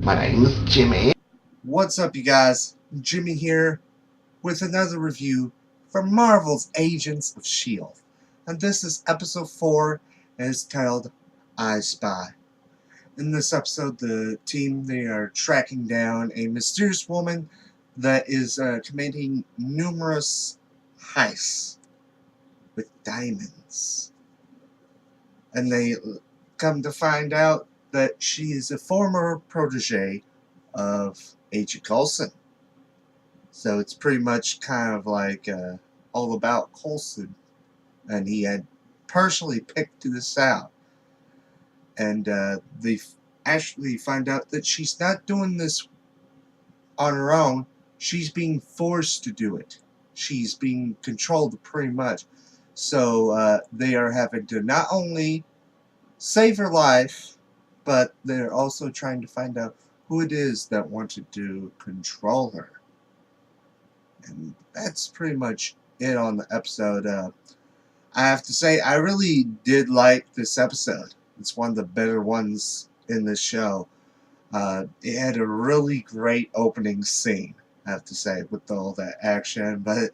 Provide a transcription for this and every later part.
My name is Jimmy. What's up, you guys? Jimmy here with another review for Marvel's Agents of S.H.I.E.L.D. And this is episode 4 and it's titled I Spy. In this episode, the team, they are tracking down a mysterious woman that is committing numerous heists with diamonds. And they come to find out that she is a former protege of Agent Coulson. So it's pretty much kind of like all about Coulson. And he had personally picked this out. And they actually find out that she's not doing this on her own. She's being forced to do it. She's being controlled pretty much. So they are having to not only save her life, but they're also trying to find out who it is that wanted to control her. And that's pretty much it on the episode. I have to say, I really did like this episode. It's one of the better ones in this show. It had a really great opening scene, I have to say, with all that action. But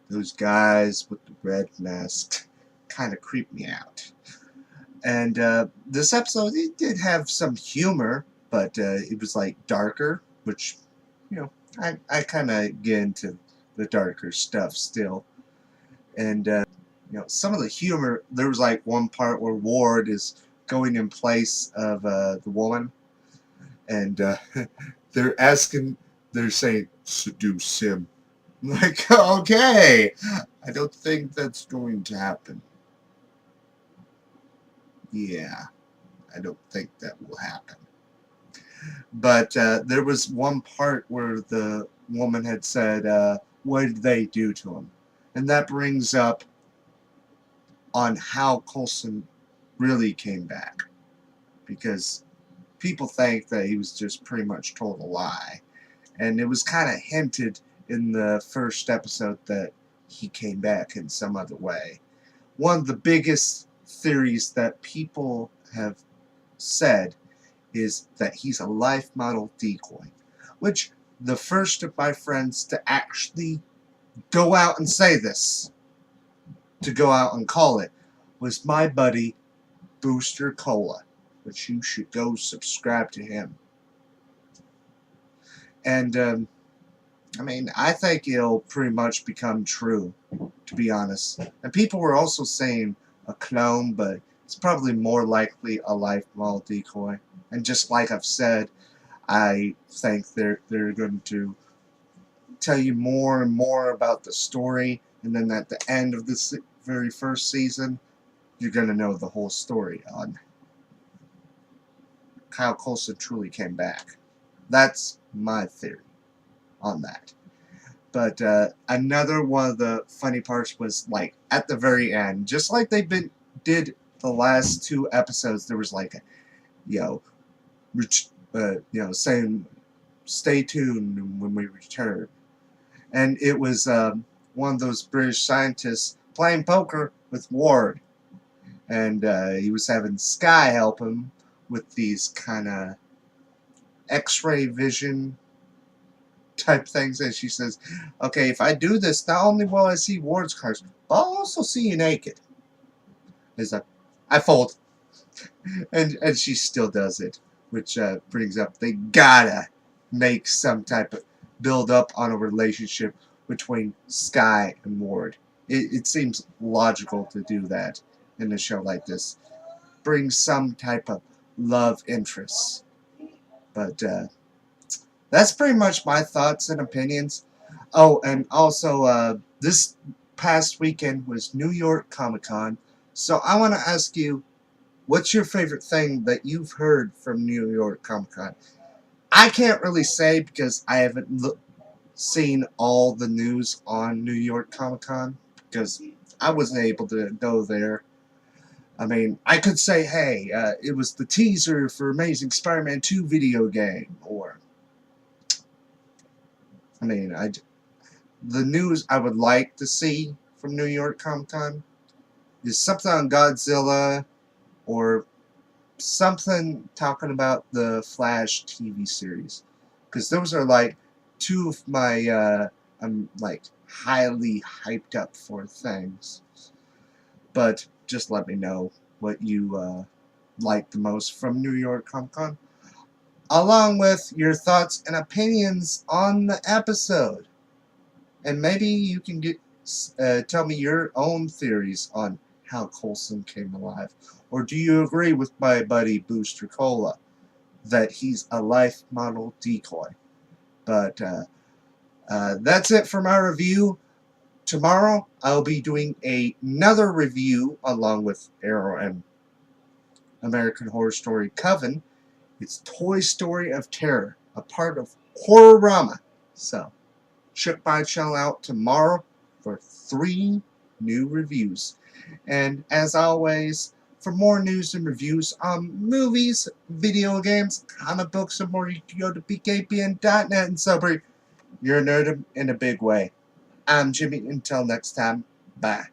those guys with the red masks kind of creeped me out. And this episode, it did have some humor, but it was like darker, which, you know, I kind of get into the darker stuff still. And you know, some of the humor, there was like one part where Ward is going in place of the woman, and they're saying, seduce him. I'm like, okay, I don't think that's going to happen. Yeah, I don't think that will happen. But there was one part where the woman had said, what did they do to him? And that brings up on how Coulson really came back. Because people think that he was just pretty much told a lie. And it was kind of hinted in the first episode that he came back in some other way. One of the biggest theories that people have said is that he's a life model decoy, which the first of my friends to actually go out and say this, to go out and call it, was my buddy Booster Cola, which you should go subscribe to him. And I mean, I think it'll pretty much become true, to be honest. And people were also saying a clone, but it's probably more likely a life model decoy. And just like I've said, I think they're going to tell you more and more about the story, and then at the end of this very first season, you're going to know the whole story on how Coulson truly came back. That's my theory on that. But another one of the funny parts was, like, at the very end, just like they did the last 2 episodes, there was like a, you know, saying, stay tuned when we return. And it was one of those British scientists playing poker with Ward. And he was having Sky help him with these kind of X-ray vision type things. And she says, okay, if I do this, not only will I see Ward's cards, but I'll also see you naked. He's like, I fold. And she still does it, which brings up, they gotta make some type of build up on a relationship between Sky and Ward. It seems logical to do that in a show like this. Bring some type of love interest. But that's pretty much my thoughts and opinions. Oh, and also this past weekend was New York Comic-Con. So I want to ask you, what's your favorite thing that you've heard from New York Comic-Con? I can't really say because I haven't seen all the news on New York Comic-Con because I wasn't able to go there. I mean, I could say, hey, it was the teaser for Amazing Spider-Man 2 video game, or, I mean, the news I would like to see from New York Comic-Con is something on Godzilla, or something talking about the Flash TV series, because those are like two of my I'm like highly hyped up for things. But just let me know what you like the most from New York Comic Con, along with your thoughts and opinions on the episode. And maybe you can tell me your own theories on how Coulson came alive. Or do you agree with my buddy Booster Cola that he's a life model decoy? But that's it for my review. Tomorrow I'll be doing another review along with Arrow and American Horror Story Coven. It's Toy Story of Terror, a part of Horrorama. So, check my channel out tomorrow for 3 new reviews. And as always, for more news and reviews on movies, video games, comic books, and more, you can go to bkpn.net and celebrate. You're a nerd in a big way. I'm Jimmy. Until next time, bye.